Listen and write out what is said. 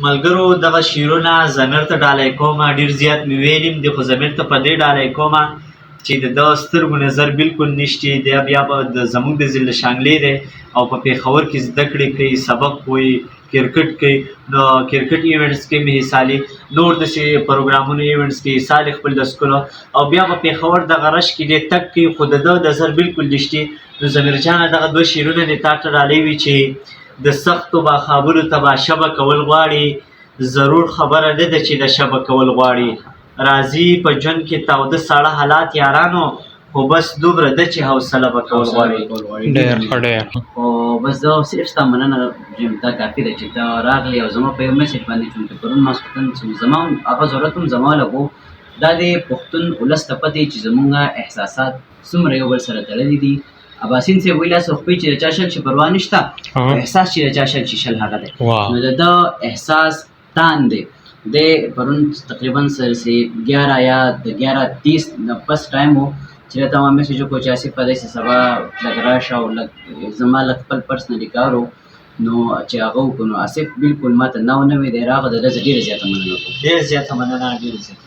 ملګرو دغه شعرونه ضمیر ته ډالۍ کومه، ډېر زیات مې ویلي دي، خو ضمیر ته په دې ډالۍ کومه چې د ده سترګو نظر بالکل نشته. دی بیا به زموږ د ضلع شانګلې دی او په پېښور کې زده کړې کوي، سبق وایي، کرکټ کوي. نو کرکټ ایونټس کې مې حصه لي، نور داسې پروګرامونو ایونټس کې حصه لي خپل د سکولو، او بیا په پېښور دغه رش کې دی تګ کوي، خو د ده نظر بالکل نشته. نو ضمیر جانه دغه دوه شعرونه دې تا ته ډالۍ وي چې د سختو به خبرو ته به شبه کول غواړي، ضرور خبره نه ده چې د شبه کول غواړي. راځي په ژوند کې تاوده ساړه حالات یارانو، خو بس دومره ده چې حوصله به کول غواړي. ډېر ښه ډېر. خو بس زه صرف ستا مننه یم، دا کافي ده چې ته راغلې او زما په یو میسج باندې چونکې پرون ماسخوتن زما هم هغه ضرورت هم زما لګو. دا د پښتون ولس ته پته چې زمونږ احساسات څومره یو بل سره تړلي دي. اباسین صاحب ویل هسې خو چې د چا شل شي پروا نشته، احساس چې د چا شل شي شل هغه دی. نو د ده احساس تان دی. دی پرون تقریبا سر سے 11 یا د 11:30 نه بس ټایم و چې راته ما میسج وکړو چې آصف په داسې سبا لږ راشه او لږ زما لږ خپل پرسنلي کار و نو چې هغه وکړو. نو آصف بالکل ما ته نو نه وی دی راغی، د ده زه ډېره زیاته مننه کوم. ډېره زیاته مننه، ډېره زیاته.